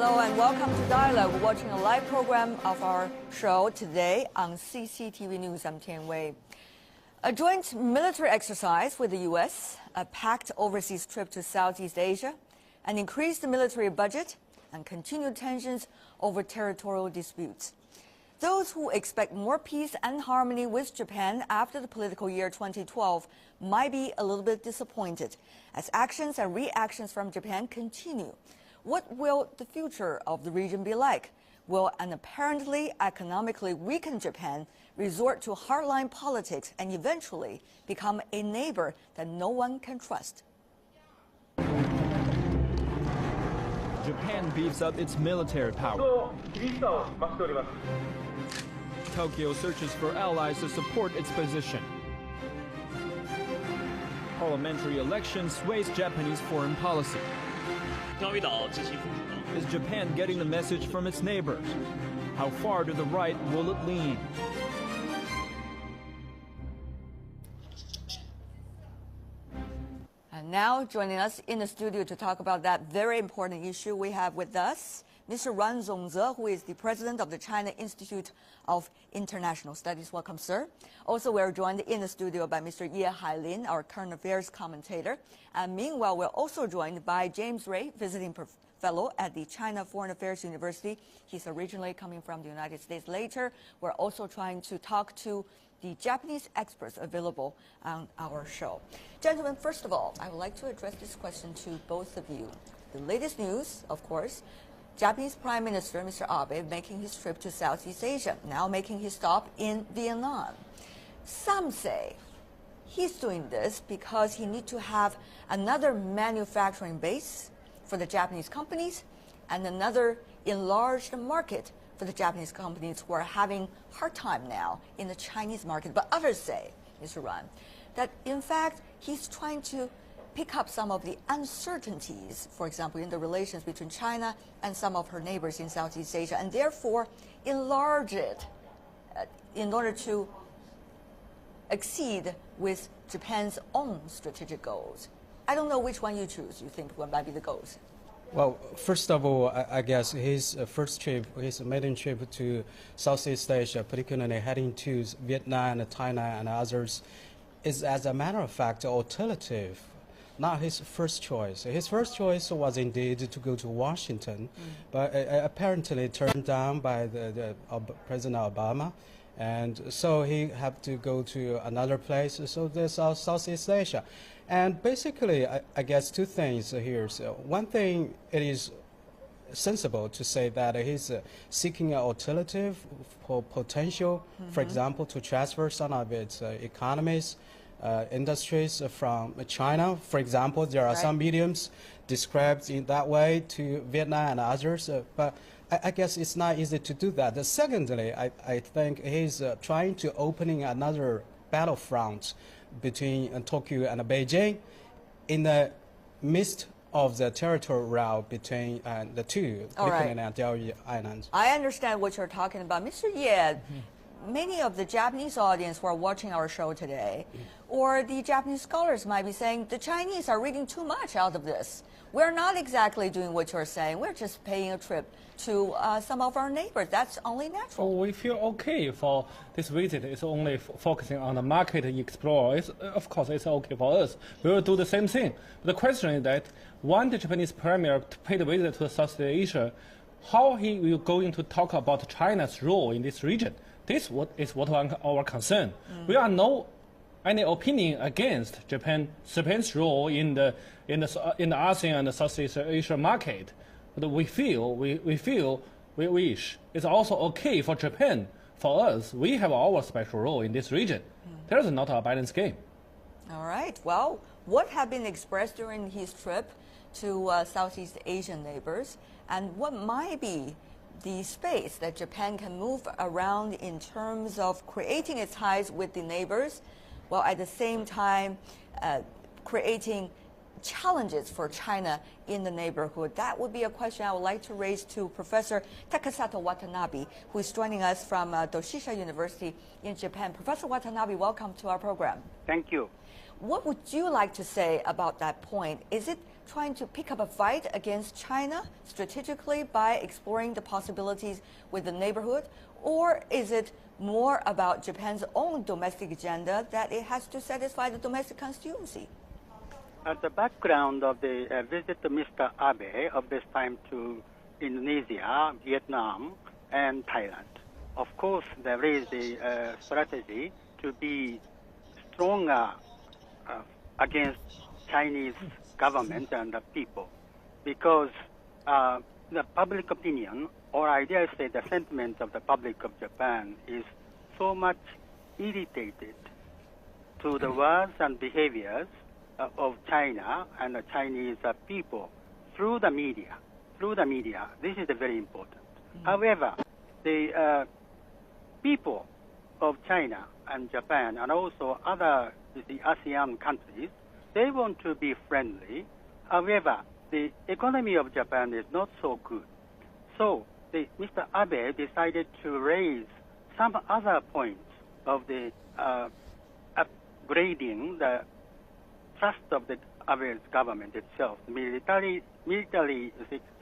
Hello and welcome to Dialogue. We're watching a live program of our show today on CCTV News. I'm Tian Wei. A joint military exercise with the U.S., a packed overseas trip to Southeast Asia, an increased military budget, and continued tensions over territorial disputes. Those who expect more peace and harmony with Japan after the political year 2012 might be a little bit disappointed as actions and reactions from Japan continue. What will the future of the region be like? Will an apparently economically weakened Japan resort to hardline politics and eventually become a neighbor that no one can trust? Japan beefs up its military power. Tokyo searches for allies to support its position. Parliamentary election sways Japanese foreign policy. Is Japan getting the message from its neighbors? How far to the right will it lean? And now joining us in the studio to talk about that very important issue, we have with us Mr. Ran Zongze, who is the president of the China Institute of International Studies. Welcome, sir. Also, we're joined in the studio by Mr. Ye Hailin, our current affairs commentator. And meanwhile, we're also joined by James Ray, visiting fellow at the China Foreign Affairs University. He's originally coming from the United States. Later, we're also trying to talk to the Japanese experts available on our show. Gentlemen, first of all, I would like to address this question to both of you. The latest news, of course, Japanese Prime Minister Mr. Abe making his trip to Southeast Asia, now making his stop in Vietnam. Some say he's doing this because he needs to have another manufacturing base for the Japanese companies and another enlarged market for the Japanese companies who are having a hard time now in the Chinese market. But others say, Mr. Ran, that in fact he's trying to pick up some of the uncertainties, for example, in the relations between China and some of her neighbors in Southeast Asia, and therefore enlarge it in order to exceed with Japan's own strategic goals. I don't know which one you choose. You think what might be the goals? Well, first of all, I guess his first trip, his maiden trip to Southeast Asia, particularly heading to Vietnam and China and others, is, as a matter of fact, alternative. Not his first choice. His first choice was indeed to go to Washington, but apparently turned down by the President Obama, and so he had to go to another place. So there's Southeast Asia, and basically, I guess two things here. So one thing, it is sensible to say that he's seeking an alternative for potential, for example, to transfer some of its economies. Industries from China. For example, there are some mediums described in that way to Vietnam and others, but I guess it's not easy to do that. Secondly, I think he's trying to opening another battlefront between Tokyo and Beijing in the midst of the territorial route between the two, Philippines and Diaoyu Islands. I understand what you're talking about. Mr. Ye, many of the Japanese audience who are watching our show today, or the Japanese scholars might be saying, the Chinese are reading too much out of this. We're not exactly doing what you're saying. We're just paying a trip to some of our neighbors. That's only natural. So we feel okay for this visit. It's only focusing on the market explore. Of course, it's okay for us. We will do the same thing. But the question is that when the Japanese premier paid a visit to Southeast Asia, how he will going to talk about China's role in this region? This is what our concern. We are no any opinion against Japan's role in the ASEAN and the Southeast Asia market, but we wish it's also okay for Japan. For us, we have our special role in this region. There is not a balanced game. All right. Well, what have been expressed during his trip to Southeast Asian neighbors, and what might be the space that Japan can move around in terms of creating its ties with the neighbors, while at the same time creating challenges for China in the neighborhood? That would be a question I would like to raise to Professor Takasato Watanabe, who is joining us from Doshisha University in Japan. Professor Watanabe, welcome to our program. Thank you. What would you like to say about that point? Is it trying to pick up a fight against China strategically by exploring the possibilities with the neighborhood? Or is it more about Japan's own domestic agenda that it has to satisfy the domestic constituency? The background of the visit to Mr. Abe of this time to Indonesia, Vietnam, and Thailand. Of course, there is a strategy to be stronger against Chinese government and the people, because the public opinion, or I dare say the sentiment of the public of Japan, is so much irritated to the words and behaviors of China and the Chinese people through the media. This is very important. However, the people of China and Japan and also other the ASEAN countries, they want to be friendly. However, the economy of Japan is not so good. So Mr. Abe decided to raise some other points of the upgrading the trust of the Abe's government itself, military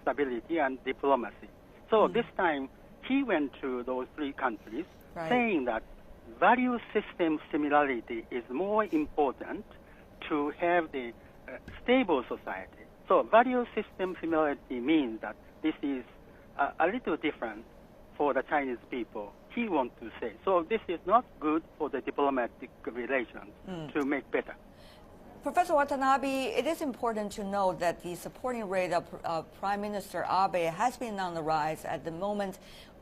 stability and diplomacy. So this time he went to those three countries, saying that value system similarity is more important to have the stable society. So value system similarity means that this is a little different for the Chinese people, he wants to say. So this is not good for the diplomatic relations to make better. Professor Watanabe, it is important to note that the supporting rate of Prime Minister Abe has been on the rise at the moment.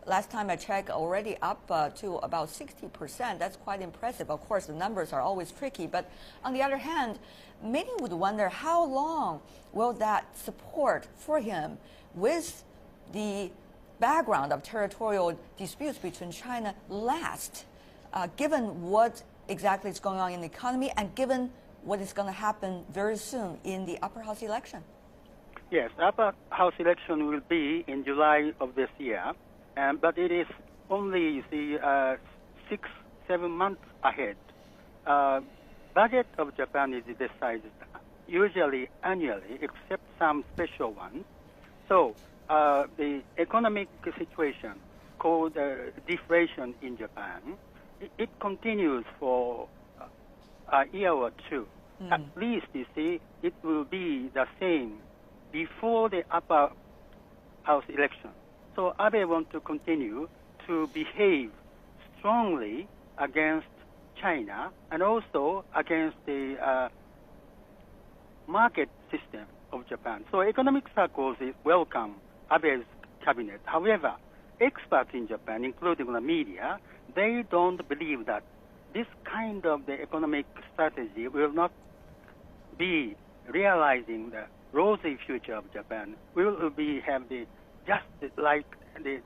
Last time I checked, already up to about 60%. That's quite impressive. Of course, the numbers are always tricky. But on the other hand, many would wonder how long will that support for him with the background of territorial disputes between China last, given what exactly is going on in the economy and given what is going to happen very soon in the upper house election? Yes, upper house election will be in July of this year, but it is only 6-7 months ahead. Budget of Japan is decided usually annually, except some special ones. So the economic situation called deflation in Japan, it continues for a year or two. At least, you see, it will be the same before the upper house election. So Abe wants to continue to behave strongly against China and also against the market system of Japan. So economic circles welcome Abe's cabinet. However, experts in Japan, including the media, they don't believe that this kind of the economic strategy will not be realizing the rosy future of Japan. We will have the just like this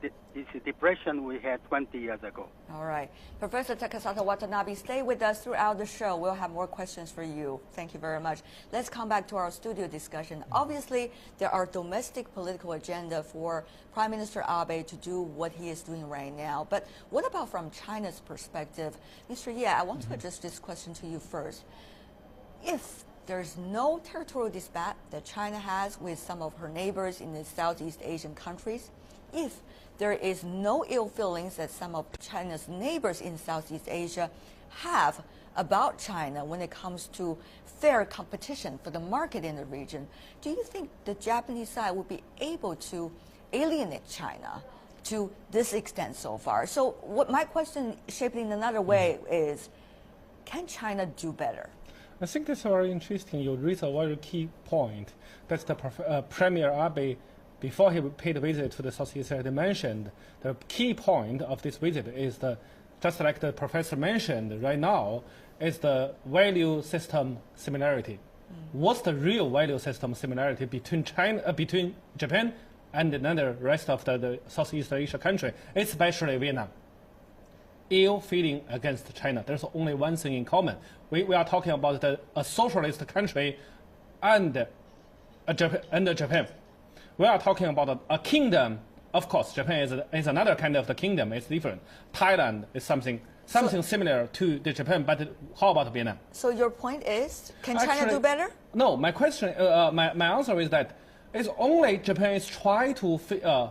depression we had 20 years ago. All right. Professor Takasato Watanabe, stay with us throughout the show. We'll have more questions for you. Thank you very much. Let's come back to our studio discussion. Obviously, there are domestic political agenda for Prime Minister Abe to do what he is doing right now. But what about from China's perspective? Mr. Ye, I want to address this question to you first. If there's no territorial dispute that China has with some of her neighbors in the Southeast Asian countries, if there is no ill feelings that some of China's neighbors in Southeast Asia have about China when it comes to fair competition for the market in the region, do you think the Japanese side would be able to alienate China to this extent so far? So what my question, shaped in another way, is can China do better? I think that's very interesting. You raise a very key point. That's the Premier Abe, before he paid a visit to the Southeast Asia, mentioned the key point of this visit is just like the professor mentioned right now, is the value system similarity. What's the real value system similarity between between Japan and the rest of the Southeast Asia country, especially Vietnam? Ill feeling against China. There's only one thing in common. We are talking about a socialist country and Japan. We are talking about a kingdom. Of course, Japan is another kind of the kingdom. It's different. Thailand is something something similar to the Japan, but how about Vietnam? So your point is, can China Actually, do better? No, my question, my answer is that it's only Japan is trying to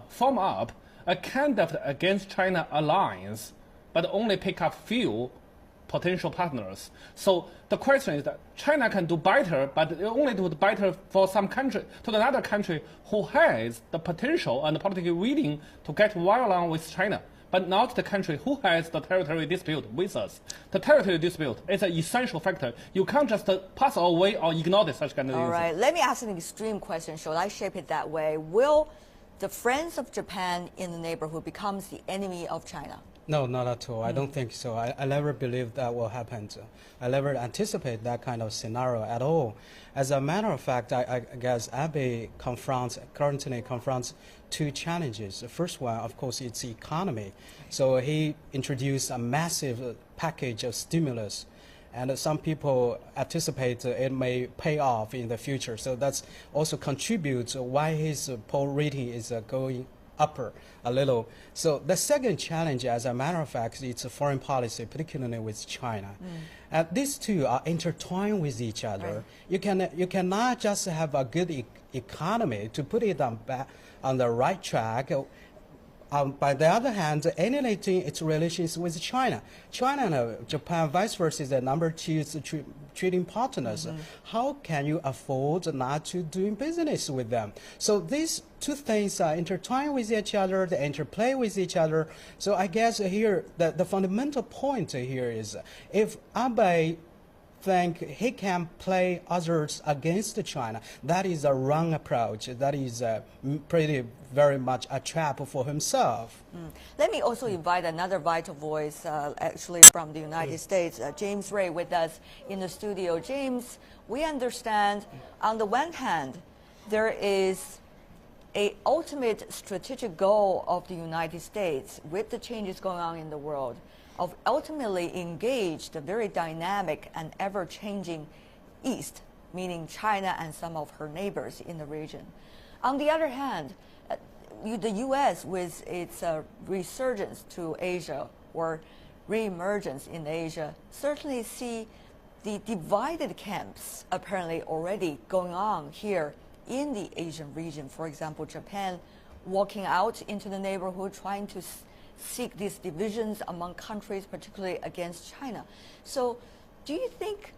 form up a kind of against China alliance, but only pick up few potential partners. So the question is that China can do better, but it only do better for some country, to another country who has the potential and politically willing to get well along with China, but not the country who has the territory dispute with us. The territory dispute is an essential factor. You can't just pass away or ignore such kind of All things. right, let me ask an extreme question. Shall I shape it that way? Will the friends of Japan in the neighborhood becomes the enemy of China? No, not at all. I don't think so. I never believe that will happen. I never anticipate that kind of scenario at all. As a matter of fact, I guess Abe currently confronts two challenges. The first one, of course, it's economy. So he introduced a massive package of stimulus, and some people anticipate it may pay off in the future. So that's also contributes why his poll rating is going upper a little. So the second challenge, as a matter of fact, it's a foreign policy, particularly with China. These two are intertwined with each other. Right. You cannot just have a good economy to put it on the right track. By the other hand, alienating its relations with China. China and Japan, vice versa, is the number two trading partners. How can you afford not to doing business with them? So these two things are intertwined with each other, they interplay with each other. So I guess here, the fundamental point here is, if Abe think he can play others against China, that is a wrong approach. That is very much a trap for himself. Let me also invite another vital voice, actually from the United States, James Ray, with us in the studio. James, we understand on the one hand, there is an ultimate strategic goal of the United States with the changes going on in the world of ultimately engage the very dynamic and ever-changing East, meaning China and some of her neighbors in the region. On the other hand, the U.S., with its resurgence to Asia or reemergence in Asia, certainly see the divided camps apparently already going on here in the Asian region. For example, Japan walking out into the neighborhood, trying to seek these divisions among countries, particularly against China. So do you think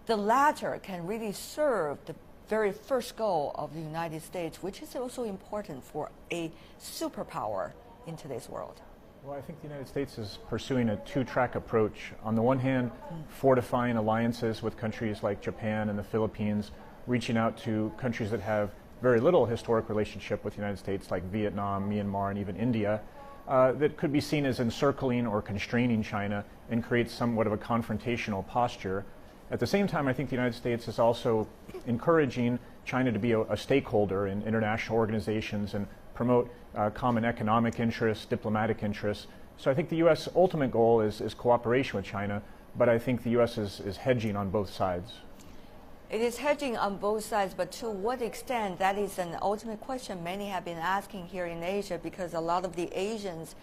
the latter can really serve the very first goal of the United States, which is also important for a superpower in today's world? Well, I think the United States is pursuing a two-track approach. On the one hand, fortifying alliances with countries like Japan and the Philippines, reaching out to countries that have very little historic relationship with the United States, like Vietnam, Myanmar, and even India, that could be seen as encircling or constraining China and create somewhat of a confrontational posture. At the same time, I think the United States is also encouraging China to be a stakeholder in international organizations and promote common economic interests, diplomatic interests. So I think the U.S. ultimate goal is cooperation with China, but I think the U.S. is hedging on both sides. It is hedging on both sides, but to what extent, that is an ultimate question many have been asking here in Asia, because a lot of the Asians,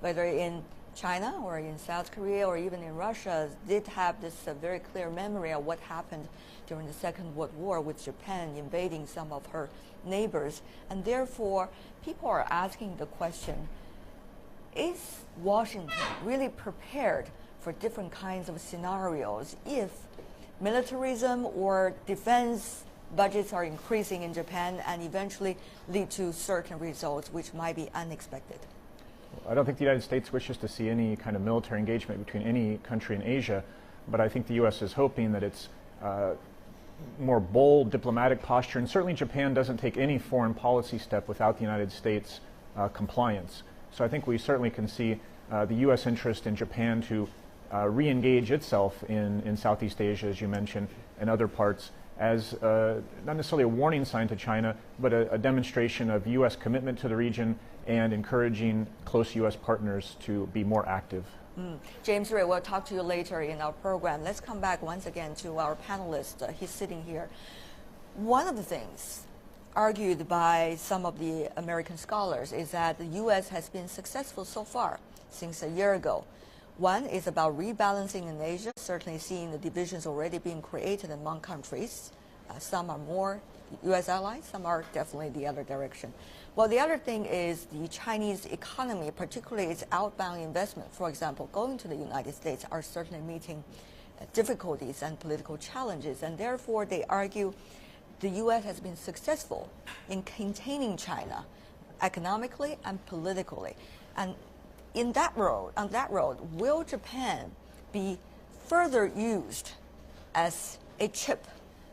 whether in China or in South Korea or even in Russia, did have this very clear memory of what happened during the Second World War with Japan invading some of her neighbors. And therefore, people are asking the question, is Washington really prepared for different kinds of scenarios if militarism or defense budgets are increasing in Japan and eventually lead to certain results which might be unexpected? I don't think the United States wishes to see any kind of military engagement between any country in Asia, but I think the U.S. is hoping that its more bold diplomatic posture, and certainly Japan doesn't take any foreign policy step without the United States compliance. So I think we certainly can see the U.S. interest in Japan to re-engage itself in Southeast Asia, as you mentioned, and other parts, as not necessarily a warning sign to China, but a demonstration of U.S. commitment to the region and encouraging close U.S. partners to be more active. James Ray, we'll talk to you later in our program. Let's come back once again to our panelist. He's sitting here. One of the things argued by some of the American scholars is that the U.S. has been successful so far, since a year ago, One is about rebalancing in Asia, certainly seeing the divisions already being created among countries. Some are more U.S. allies, some are definitely the other direction. Well, the other thing is the Chinese economy, particularly its outbound investment, for example, going to the United States, are certainly meeting difficulties and political challenges, and therefore they argue the U.S. has been successful in containing China economically and politically. And on that road, will Japan be further used as a chip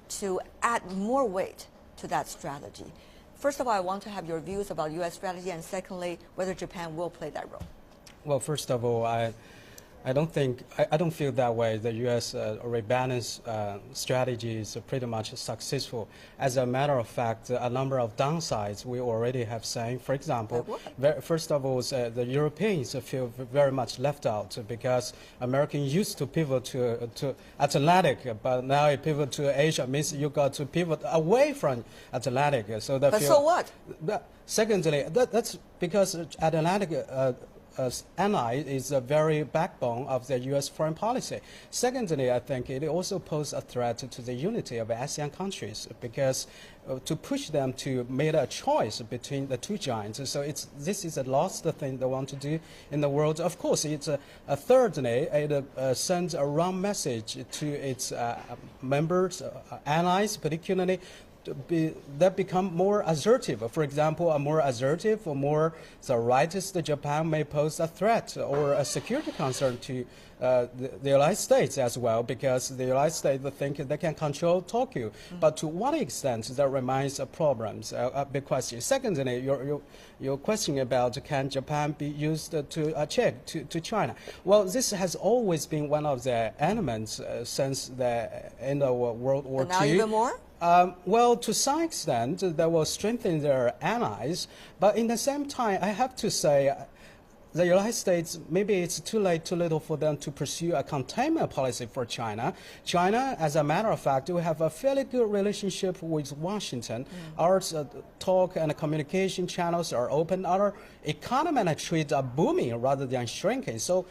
to add more weight to that strategy? First of all, I want to have your views about U.S. strategy, and secondly, whether Japan will play that role. Well, first of all, I don't feel that way. The U.S. rebalance strategy is pretty much successful. As a matter of fact, a number of downsides we already have seen. For example, first of all, the Europeans feel very much left out because Americans used to pivot to Atlantic, but now it pivot to Asia. Means you got to pivot away from Atlantic. So that. But so what? Secondly, that's because Atlantic. Ally is a very backbone of the U.S. foreign policy. Secondly, I think it also poses a threat to the unity of ASEAN countries because to push them to make a choice between the two giants. So this is a lost thing they want to do in the world. Of course, it's thirdly, it sends a wrong message to its members, allies, particularly that become more assertive. For example, a more assertive or more the rightist Japan may pose a threat or a security concern to the United States as well, because the United States think they can control Tokyo. But to what extent that remains problems, a big question. Secondly, your question about can Japan be used to check to China. Well, this has always been one of the elements since the end of World War II. And now even more? Well, to some extent, they will strengthen their allies. But in the same time, I have to say, the United States, maybe it's too late, too little for them to pursue a containment policy for China. China, as a matter of fact, we have a fairly good relationship with Washington. Our talk and communication channels are open. Our economy and trade are booming rather than shrinking. So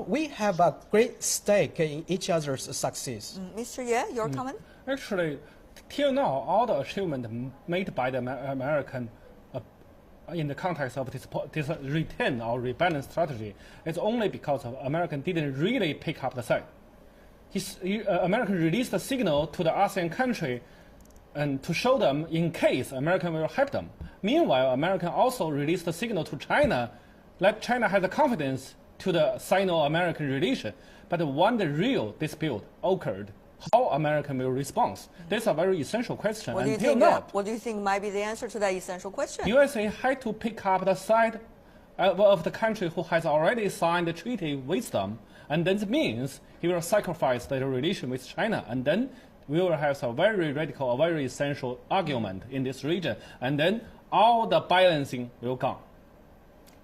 we have a great stake in each other's success. Mr. Ye, your comment? Actually, till now, all the achievement made by the American in the context of this return or rebalance strategy is only because of American didn't really pick up the side. America released a signal to the ASEAN country and to show them in case America will help them. Meanwhile, America also released a signal to China, let China have the confidence to the Sino-American relation. But when the real dispute occurred, how America will respond? That's a very essential question. What do you think might be the answer to that essential question? USA had to pick up the side of the country who has already signed the treaty with them, and then it means he will sacrifice the relation with China, and then we will have a very radical, a very essential argument in this region, and then all the balancing will come.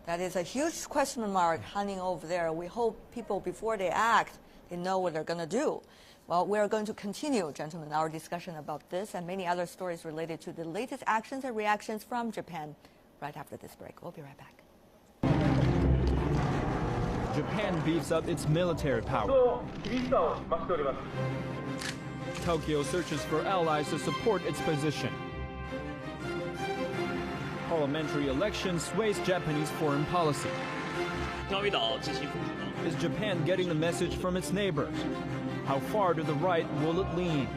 That is a huge question mark hanging over there. We hope people, before they act, they know what they're going to do. Well, we're going to continue, gentlemen, our discussion about this and many other stories related to the latest actions and reactions from Japan right after this break. We'll be right back. Japan beefs up its military power. Tokyo searches for allies to support its position. Parliamentary election sways Japanese foreign policy. Is Japan getting the message from its neighbors? How far to the right will it lean?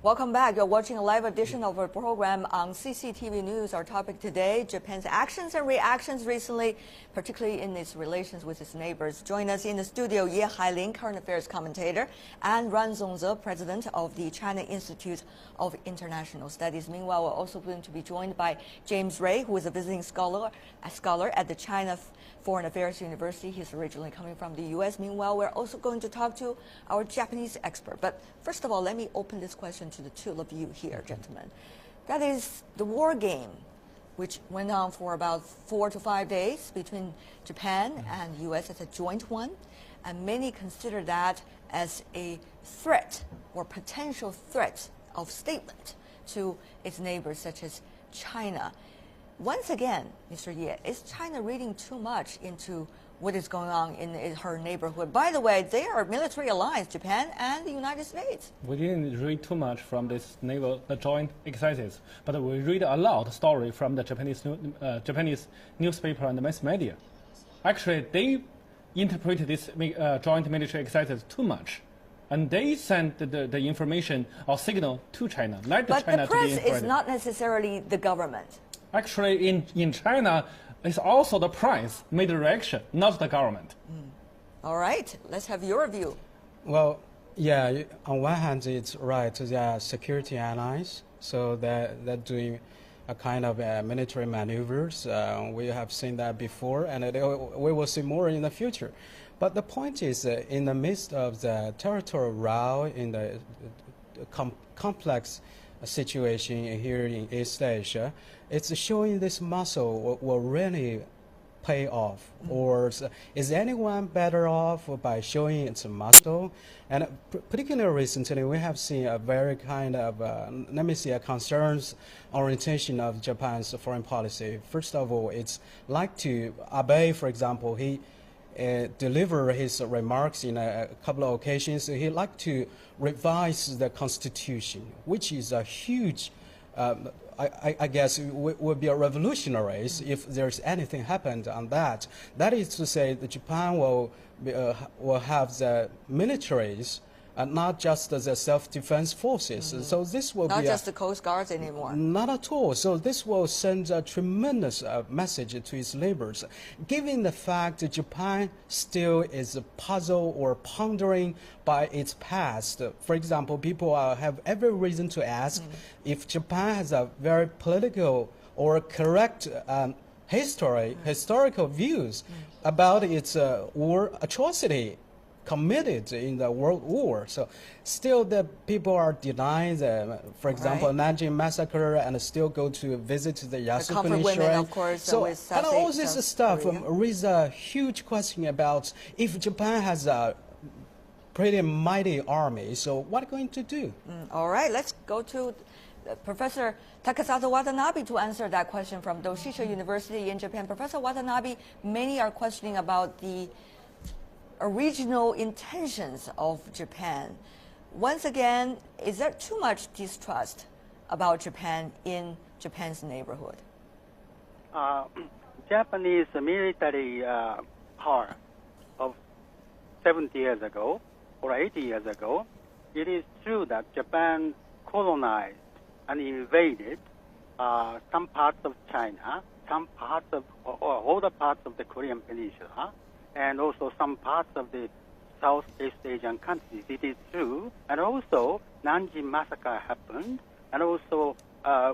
Welcome back. You're watching a live edition of our program on CCTV News. Our topic today, Japan's actions and reactions recently, particularly in its relations with its neighbors. Join us in the studio, Ye Hailin, current affairs commentator, and Ran Zongze, president of the China Institute of International Studies. Meanwhile, we're also going to be joined by James Ray, who is a visiting scholar at the China Foreign Affairs University. He's originally coming from the U.S. Meanwhile, we're also going to talk to our Japanese expert. But first of all, let me open this question to the two of you here, gentlemen. That is the war game, which went on for about 4 to 5 days between Japan and U.S. as a joint one. And many consider that as a threat or potential threat of statement to its neighbors, such as China. Once again, Mr. Ye, is China reading too much into what is going on in her neighborhood? By the way, they are a military alliance, Japan and the United States. We didn't read too much from this joint exercises, but we read a lot of story from the Japanese newspaper and mass media. Actually, they interpreted this joint military exercises too much, and they sent the information or signal to China, not but China the press to be is not necessarily the government. Actually, in China, it's also the press made the reaction, not the government. All right, let's have your view. Well, yeah, on one hand, it's right. They are security allies, so they're doing a kind of military maneuvers. We have seen that before, and we will see more in the future. But the point is, in the midst of the territorial row, in the complex situation here in East Asia, it's showing this muscle will really pay off. Or is anyone better off by showing its muscle? And particularly recently, we have seen a very kind of, a concerns orientation of Japan's foreign policy. First of all, it's like to Abe, for example, he deliver his remarks in a couple of occasions. He liked to revise the constitution, which is a huge, I guess, would be a revolutionary if there's anything happened on that. That is to say, that Japan will have the militaries, not just the self-defense forces. So this will not be just the Coast Guards anymore. Not at all. So this will send a tremendous message to its neighbors. Given the fact that Japan still is puzzled or pondering by its past, for example, people have every reason to ask if Japan has a very political or correct historical views about its war atrocity committed in the World War. So still the people are denying the, for example, Nanjing massacre, and still go to visit the Yasukuni women, shrine. of course, So with and all this South stuff Korea. raises a huge question about if Japan has a pretty mighty army, so what are going to do? All right, let's go to Professor Takasato Watanabe to answer that question from Doshisha University in Japan. Professor Watanabe, many are questioning about the original intentions of Japan. Once again, is there too much distrust about Japan in Japan's neighborhood? Japanese military power of 70 years ago or 80 years ago, it is true that Japan colonized and invaded some parts of China, some parts of, or other parts of the Korean Peninsula, and also some parts of the Southeast Asian countries. It is true. And also, Nanjing massacre happened, and also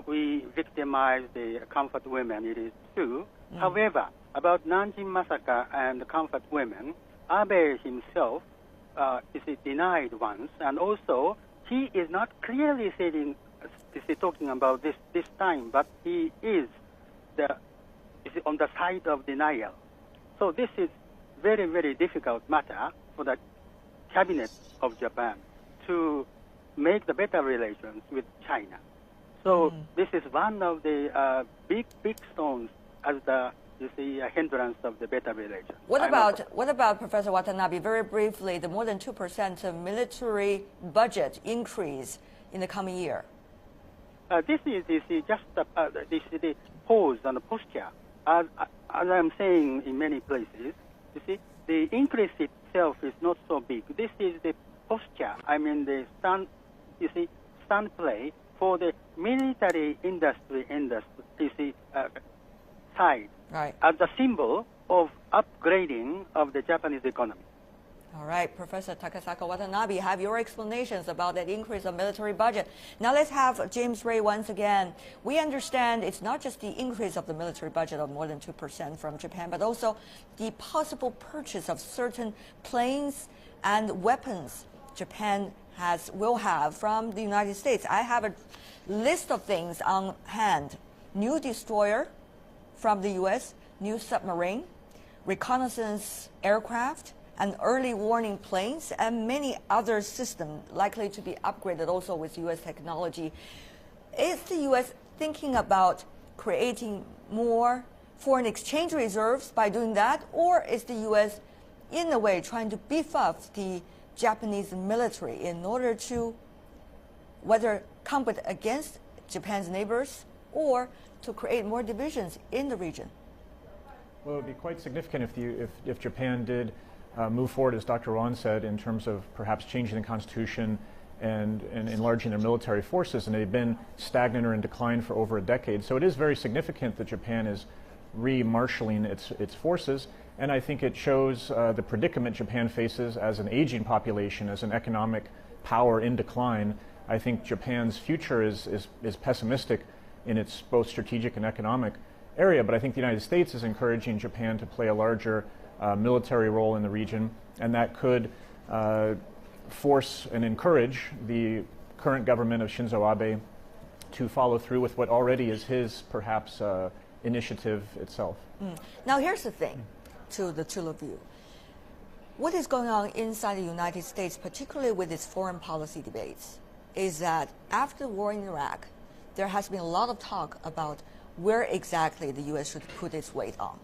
we victimized the comfort women. It is true. However, about Nanjing massacre and the comfort women, Abe himself is denied once, and also he is not clearly saying, talking about this time, but he is on the side of denial. So this is very, very difficult matter for the cabinet of Japan to make the better relations with China. So this is one of the big stones as the hindrance of the better relations. What about Professor Watanabe? Very briefly, the more than 2% of military budget increase in the coming year. This is just the pose and the posture. As I'm saying in many places, you see, the increase itself is not so big. This is the posture. I mean, the stand play for the military industry, side, Right. as a symbol of upgrading of the Japanese economy. All right, Professor Takasato Watanabe, have your explanations about that increase of military budget. Now let's have James Ray once again. We understand it's not just the increase of the military budget of more than 2% from Japan, but also the possible purchase of certain planes and weapons Japan will have from the United States. I have a list of things on hand. New destroyer from the U.S., new submarine, reconnaissance aircraft, and early warning planes, and many other systems likely to be upgraded also with U.S. technology. Is the U.S. thinking about creating more foreign exchange reserves by doing that, or is the U.S. in a way trying to beef up the Japanese military in order to whether combat against Japan's neighbors or to create more divisions in the region? Well, it would be quite significant if Japan did move forward, as Dr. Ron said, in terms of perhaps changing the constitution and enlarging their military forces, and they've been stagnant or in decline for over a decade. So it is very significant that Japan is re-marshaling its forces, and I think it shows the predicament Japan faces as an aging population, as an economic power in decline. I think Japan's future is pessimistic in its both strategic and economic area, but I think the United States is encouraging Japan to play a larger military role in the region, and that could force and encourage the current government of Shinzo Abe to follow through with what already is his, perhaps, initiative itself. Now here's the thing to the two of you. What is going on inside the United States, particularly with its foreign policy debates, is that after the war in Iraq, there has been a lot of talk about where exactly the U.S. should put its weight on.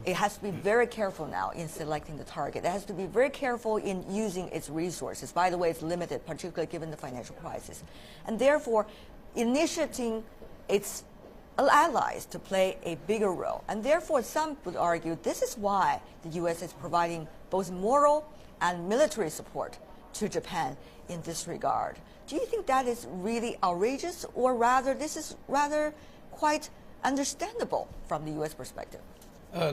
It has to be very careful now in selecting the target. It has to be very careful in using its resources. By the way, it's limited, particularly given the financial crisis. And therefore, initiating its allies to play a bigger role. And therefore, some would argue this is why the U.S. is providing both moral and military support to Japan in this regard. Do you think that is really outrageous, or rather this is rather quite understandable from the U.S. perspective?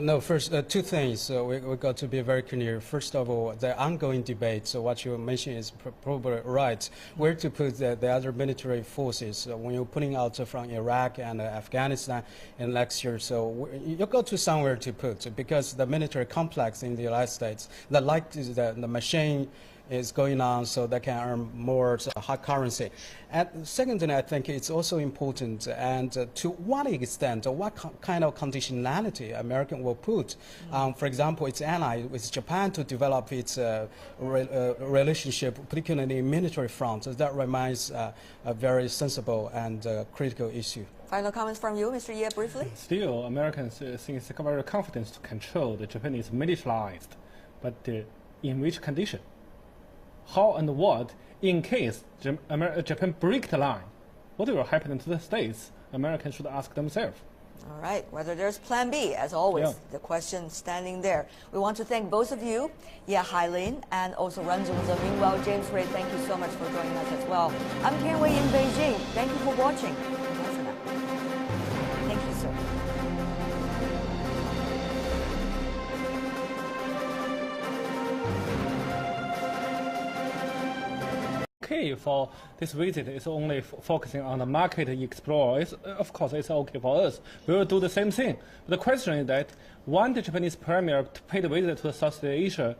No, first, two things. We got to be very clear. First of all, the ongoing debate, so what you mentioned is probably right. Where to put the other military forces when you're putting out from Iraq and Afghanistan in next year. So you go to somewhere to put, because the military complex in the United States, the machine is going on, so they can earn more hard currency. And secondly, I think it's also important, and to what extent, or what kind of conditionality America will put, for example, its ally with Japan to develop its relationship, particularly in military front. That remains a very sensible and critical issue. Final comments from you, Mr. Ye, briefly? Still, Americans think it's very confident to control the Japanese militarized, but in which condition? How and what, in case Japan break the line, what will happen to the states? Americans should ask themselves. All right, whether there's plan B, as always, the question standing there. We want to thank both of you, Ye Hailin and also Ran Zongze. Meanwhile, James Ray, thank you so much for joining us as well. I'm Ken Wei in Beijing. Thank you for watching. Bye for now. Thank you, sir. Okay for this visit is only focusing on the market explore. Of course, it's okay for us. We will do the same thing. But the question is that when the Japanese premier paid a visit to Southeast Asia,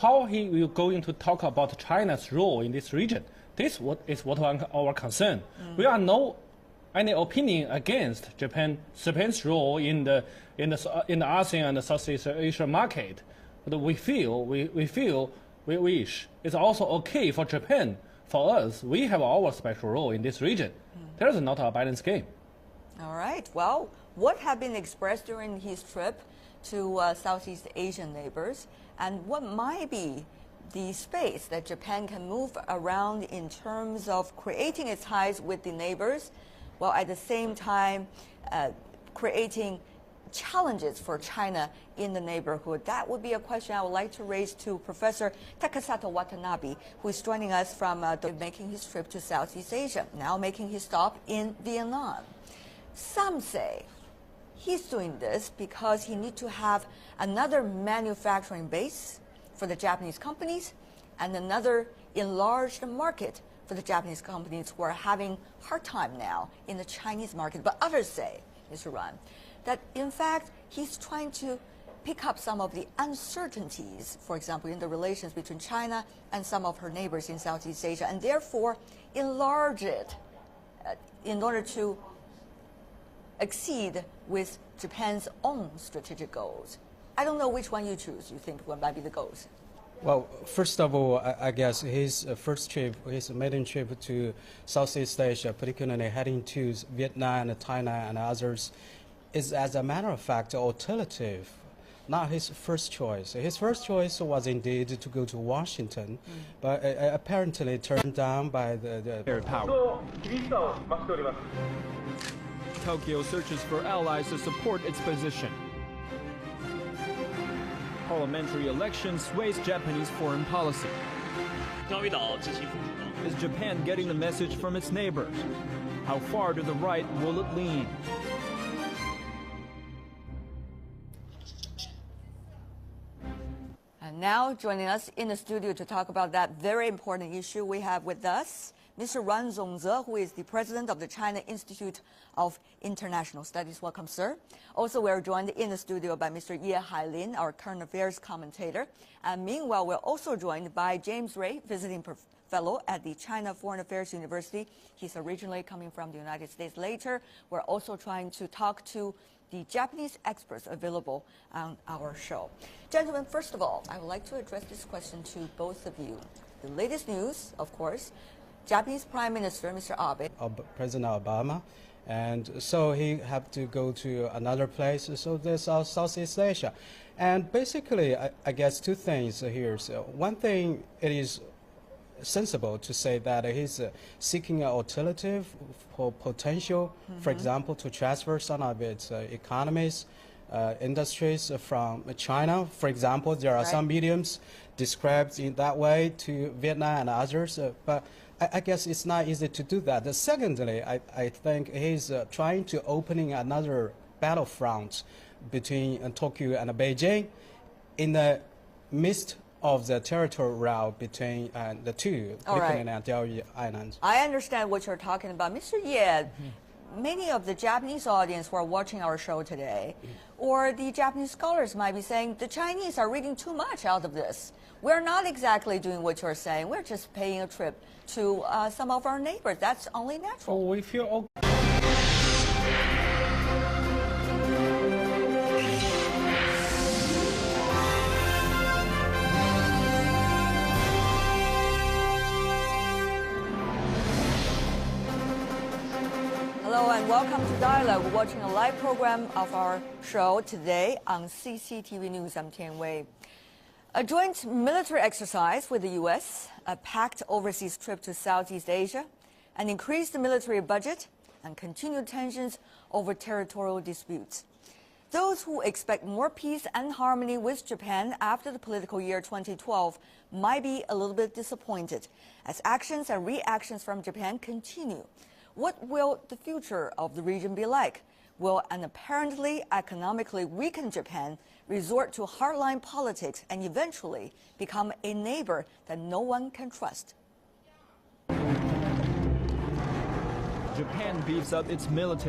how he will going to talk about China's role in this region? This is what our concern. We are no any opinion against Japan's role in the ASEAN and the Southeast Asia market. But we wish it's also okay for Japan. For us, we have our special role in this region. There is not a balanced game. All right. Well, what have been expressed during his trip to Southeast Asian neighbors, and what might be the space that Japan can move around in terms of creating its ties with the neighbors, while at the same time creating challenges for China in the neighborhood? That would be a question I would like to raise to Professor Takasato Watanabe, who is joining us from making his trip to Southeast Asia, now making his stop in Vietnam. Some say he's doing this because he needs to have another manufacturing base for the Japanese companies and another enlarged market for the Japanese companies who are having a hard time now in the Chinese market. But others say, Mr. Ran, that in fact he's trying to pick up some of the uncertainties, for example, in the relations between China and some of her neighbors in Southeast Asia, and therefore enlarge it in order to exceed with Japan's own strategic goals. I don't know which one you choose, you think might be the goals. Well, first of all, I guess his first trip, his maiden trip to Southeast Asia, particularly heading to Vietnam and Thailand and others, is, as a matter of fact, alternative, not his first choice. His first choice was indeed to go to Washington, but apparently turned down by the air power. Tokyo searches for allies to support its position. Parliamentary election sways Japanese foreign policy. Is Japan getting the message from its neighbors? How far to the right will it lean? And now joining us in the studio to talk about that very important issue we have with us, Mr. Ran Zongze, who is the president of the China Institute of International Studies. Welcome, sir. Also, we're joined in the studio by Mr. Ye Hailin, our current affairs commentator. And meanwhile, we're also joined by James Ray, visiting fellow at the China Foreign Affairs University. He's originally coming from the United States. Later, we're also trying to talk to the Japanese experts available on our show. Gentlemen, first of all, I would like to address this question to both of you. The latest news, of course, Japanese Prime Minister, Mr. Abe. President Obama, and so he had to go to another place, so there's Southeast Asia. And basically, I guess two things here. So one thing, it is sensible to say that he's seeking an alternative for potential, for example, to transfer some of its economies, industries from China. For example, there are some mediums described in that way to Vietnam and others, but I guess it's not easy to do that. Secondly, I think he's trying to opening another battlefront between Tokyo and Beijing in the midst of the territorial route between the two, Philippines and Diaoyu Islands. I understand what you're talking about. Mr. Ye, many of the Japanese audience who are watching our show today, or the Japanese scholars might be saying, the Chinese are reading too much out of this. We're not exactly doing what you're saying. We're just paying a trip to some of our neighbors. That's only natural. Oh, we feel Hello and welcome to Dialogue. We're watching a live program of our show today on CCTV News. I'm Tian Wei. A joint military exercise with the U.S., a packed overseas trip to Southeast Asia, an increased military budget, and continued tensions over territorial disputes. Those who expect more peace and harmony with Japan after the political year 2012 might be a little bit disappointed as actions and reactions from Japan continue. What will the future of the region be like? Will an apparently economically weakened Japan resort to hardline politics and eventually become a neighbor that no one can trust? Japan beefs up its military.